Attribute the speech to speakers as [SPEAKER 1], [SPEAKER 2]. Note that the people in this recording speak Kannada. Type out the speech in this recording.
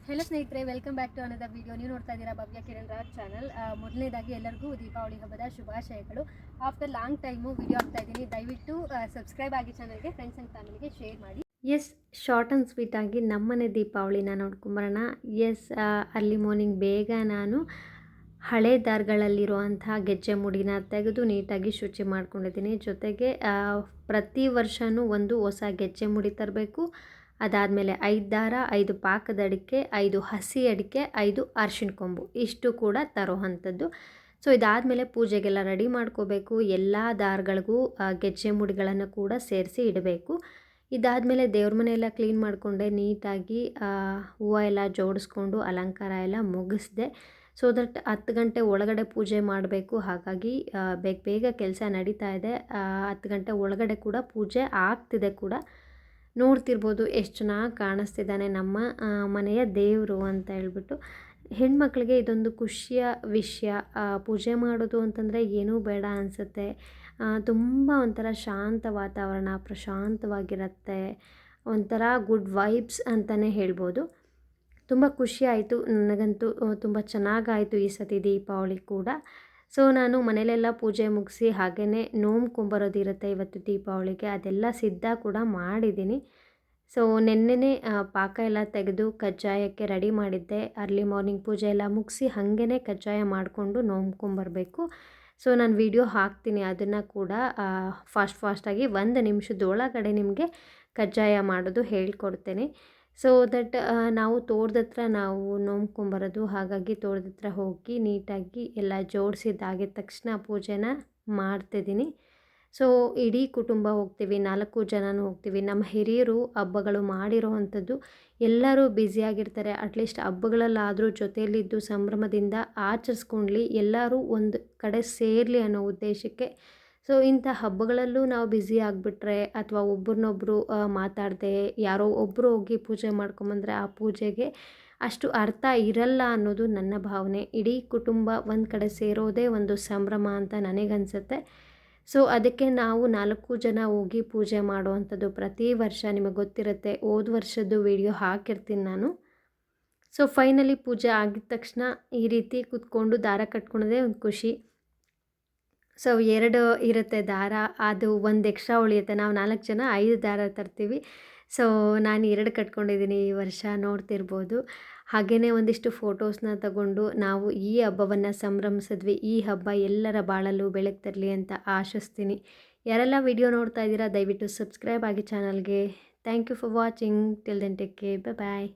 [SPEAKER 1] ಹೆಲೋ ಸ್ನೇಹಿತರೆ, welcome back to another video. ನೀವು ನೋಡ್ತಾ ಇದ್ದೀರಾ ಭವ್ಯ ಕಿರಣ್ ರಾಜ್ ಚಾನಲ್. ಮೊದಲನೇದಾಗಿ ಎಲ್ಲರಿಗೂ ದೀಪಾವಳಿ ಹಬ್ಬದ ಶುಭಾಶಯಗಳು. ಆಫ್ಟರ್ ಲಾಂಗ್ ಟೈಮು ವಿಡಿಯೋ ಆಗ್ತಾ ಇದ್ದೀನಿ. ದಯವಿಟ್ಟು ಸಬ್ಸ್ಕ್ರೈಬ್ ಆಗಿ ಚಾನಲ್ಗೆ, ಫ್ರೆಂಡ್ಸ್ ಆ್ಯಂಡ್ ಫ್ಯಾಮಿಲಿಗೆ ಶೇರ್ ಮಾಡಿ. ಎಸ್, ಶಾರ್ಟ್ ಆ್ಯಂಡ್ ಸ್ವೀಟ್ ಆಗಿ ನಮ್ಮನೆ ದೀಪಾವಳಿನ ನೋಡ್ಕೊಂಬರೋಣ. ಎಸ್, ಅರ್ಲಿ ಮಾರ್ನಿಂಗ್ ಬೇಗ ನಾನು ಹಳೆ ದಾರಗಳಲ್ಲಿರುವಂಥ ಗೆಜ್ಜೆ ಮುಡಿನ ತೆಗೆದು ನೀಟಾಗಿ ಶುಚಿ ಮಾಡ್ಕೊಂಡಿದ್ದೀನಿ. ಜೊತೆಗೆ ಪ್ರತಿ ವರ್ಷವೂ ಒಂದು ಹೊಸ ಗೆಜ್ಜೆ ಮುಡಿ ತರಬೇಕು. ಅದಾದಮೇಲೆ 5 ದಾರ, 5 ಪಾಕದ ಅಡಿಕೆ, 5 ಹಸಿ ಅಡಿಕೆ, 5 ಅರಿಶಿಣ ಕೊಂಬು ಇಷ್ಟು ಕೂಡ ತರೋವಂಥದ್ದು. ಸೊ ಇದಾದಮೇಲೆ ಪೂಜೆಗೆಲ್ಲ ರೆಡಿ ಮಾಡ್ಕೋಬೇಕು. ಎಲ್ಲ ದಾರಗಳಿಗೂ ಗೆಜ್ಜೆ ಮುಡಿಗಳನ್ನು ಕೂಡ ಸೇರಿಸಿ ಇಡಬೇಕು. ಇದಾದಮೇಲೆ ದೇವ್ರ ಮನೆಯೆಲ್ಲ ಕ್ಲೀನ್ ಮಾಡಿಕೊಂಡೆ, ನೀಟಾಗಿ ಹೂವು ಎಲ್ಲ ಜೋಡಿಸ್ಕೊಂಡು ಅಲಂಕಾರ ಎಲ್ಲ ಮುಗಿಸ್ದೆ. ಸೊ ದಟ್ 10 ಗಂಟೆ ಒಳಗಡೆ ಪೂಜೆ ಮಾಡಬೇಕು. ಹಾಗಾಗಿ ಬೇಗ ಬೇಗ ಕೆಲಸ ನಡೀತಾ ಇದೆ. 10 ಗಂಟೆ ಒಳಗಡೆ ಕೂಡ ಪೂಜೆ ಆಗ್ತಿದೆ ಕೂಡ. ನೋಡ್ತಿರ್ಬೋದು ಎಷ್ಟು ಚೆನ್ನಾಗಿ ಕಾಣಿಸ್ತಿದ್ದಾನೆ ನಮ್ಮ ಮನೆಯ ದೇವರು ಅಂತ ಹೇಳ್ಬಿಟ್ಟು. ಹೆಣ್ಮಕ್ಳಿಗೆ ಇದೊಂದು ಖುಷಿಯ ವಿಷಯ. ಪೂಜೆ ಮಾಡೋದು ಅಂತಂದರೆ ಏನೂ ಬೇಡ ಅನಿಸುತ್ತೆ. ತುಂಬ ಒಂಥರ ಶಾಂತ ವಾತಾವರಣ, ಪ್ರಶಾಂತವಾಗಿರುತ್ತೆ. ಒಂಥರ ಗುಡ್ ವೈಬ್ಸ್ ಅಂತಲೇ ಹೇಳ್ಬೋದು. ತುಂಬ ಖುಷಿ ಆಯಿತು ನನಗಂತೂ. ತುಂಬ ಚೆನ್ನಾಗಾಯಿತು ಈ ಸತಿ ದೀಪಾವಳಿ ಕೂಡ. ಸೊ ನಾನು ಮನೇಲೆಲ್ಲ ಪೂಜೆ ಮುಗಿಸಿ ಹಾಗೆಯೇ ನೋಮ್ಕೊಂಬರೋದಿರುತ್ತೆ ಇವತ್ತು ದೀಪಾವಳಿಗೆ. ಅದೆಲ್ಲ ಸಿದ್ಧ ಕೂಡ ಮಾಡಿದ್ದೀನಿ. ಸೊ ನೆನ್ನೆನೇ ಪಾಕ ಎಲ್ಲ ತೆಗೆದು ಕಜ್ಜಾಯಕ್ಕೆ ರೆಡಿ ಮಾಡಿದ್ದೆ. ಅರ್ಲಿ ಮಾರ್ನಿಂಗ್ ಪೂಜೆ ಎಲ್ಲ ಮುಗಿಸಿ ಹಾಗೇ ಕಜ್ಜಾಯ ಮಾಡಿಕೊಂಡು ನೋಮ್ಕೊಂಬರಬೇಕು. ಸೊ ನಾನು ವಿಡಿಯೋ ಹಾಕ್ತೀನಿ ಅದನ್ನು ಕೂಡ. ಫಾಸ್ಟಾಗಿ 1 ನಿಮಿಷದೊಳಗಡೆ ನಿಮಗೆ ಕಜ್ಜಾಯ ಮಾಡೋದು ಹೇಳ್ಕೊಡ್ತೇನೆ. ಸೊ ದಟ್ ನಾವು ತೋಟದ ಹತ್ರ ನಾವು ನೋಮ್ಕೊಂಬರೋದು. ಹಾಗಾಗಿ ತೋಟದ ಹತ್ರ ಹೋಗಿ ನೀಟಾಗಿ ಎಲ್ಲ ಜೋಡಿಸಿದ್ದಾಗಿದ ತಕ್ಷಣ ಪೂಜೆನ ಮಾಡ್ತಿದ್ದೀನಿ. ಸೊ ಇಡೀ ಕುಟುಂಬ ಹೋಗ್ತೀವಿ, 4 ಜನನೂ ಹೋಗ್ತೀವಿ. ನಮ್ಮ ಹಿರಿಯರು ಹಬ್ಬಗಳು ಮಾಡಿರೋವಂಥದ್ದು. ಎಲ್ಲರೂ ಬ್ಯುಸಿಯಾಗಿರ್ತಾರೆ. ಅಟ್ಲೀಸ್ಟ್ ಹಬ್ಬಗಳಲ್ಲಾದರೂ ಜೊತೆಯಲ್ಲಿದ್ದು ಸಂಭ್ರಮದಿಂದ ಆಚರಿಸ್ಕೊಂಡ್ಲಿ, ಎಲ್ಲರೂ ಒಂದು ಕಡೆ ಸೇರಲಿ ಅನ್ನೋ ಉದ್ದೇಶಕ್ಕೆ. ಸೊ ಇಂಥ ಹಬ್ಬಗಳಲ್ಲೂ ನಾವು ಬ್ಯುಸಿ ಆಗಿಬಿಟ್ರೆ ಅಥವಾ ಒಬ್ರನ್ನೊಬ್ಬರು ಮಾತಾಡದೆ ಯಾರೋ ಒಬ್ಬರು ಹೋಗಿ ಪೂಜೆ ಮಾಡ್ಕೊಂಬಂದರೆ ಆ ಪೂಜೆಗೆ ಅಷ್ಟು ಅರ್ಥ ಇರಲ್ಲ ಅನ್ನೋದು ನನ್ನ ಭಾವನೆ. ಇಡೀ ಕುಟುಂಬ ಒಂದು ಕಡೆ ಸೇರೋದೇ ಒಂದು ಸಂಭ್ರಮ ಅಂತ ನನಗನ್ಸುತ್ತೆ. ಸೊ ಅದಕ್ಕೆ ನಾವು 4 ಜನ ಹೋಗಿ ಪೂಜೆ ಮಾಡುವಂಥದ್ದು ಪ್ರತಿ ವರ್ಷ. ನಿಮಗೆ ಗೊತ್ತಿರುತ್ತೆ, ಹೋದ ವರ್ಷದ್ದು ವಿಡಿಯೋ ಹಾಕಿರ್ತೀನಿ ನಾನು. ಸೊ ಫೈನಲಿ ಪೂಜೆ ಆಗಿದ ತಕ್ಷಣ ಈ ರೀತಿ ಕೂತ್ಕೊಂಡು ದಾರ ಕಟ್ಕೊಳೋದೇ ಒಂದು ಖುಷಿ. ಸೊ 2 ಇರುತ್ತೆ ದಾರ, ಅದು 1 ಎಕ್ಸ್ಟ್ರಾ ಉಳಿಯುತ್ತೆ. ನಾವು 4 ಜನ 5 ದಾರ ತರ್ತೀವಿ. ಸೊ ನಾನು 2 ಕಟ್ಕೊಂಡಿದ್ದೀನಿ ಈ ವರ್ಷ, ನೋಡ್ತಿರ್ಬೋದು. ಹಾಗೆಯೇ ಒಂದಿಷ್ಟು ಫೋಟೋಸ್ನ ತಗೊಂಡು ನಾವು ಈ ಹಬ್ಬವನ್ನು ಸಂಭ್ರಮಿಸಿದ್ವಿ. ಈ ಹಬ್ಬ ಎಲ್ಲರ ಬಾಳಲ್ಲೂ ಬೆಳಕು ತರಲಿ ಅಂತ ಆಶಿಸ್ತೀನಿ. ಯಾರೆಲ್ಲ ವಿಡಿಯೋ ನೋಡ್ತಾ ಇದ್ದೀರಾ ದಯವಿಟ್ಟು ಸಬ್ಸ್ಕ್ರೈಬ್ ಆಗಿ ಚಾನಲ್ಗೆ. Thank you for watching. Till then take care. Bye.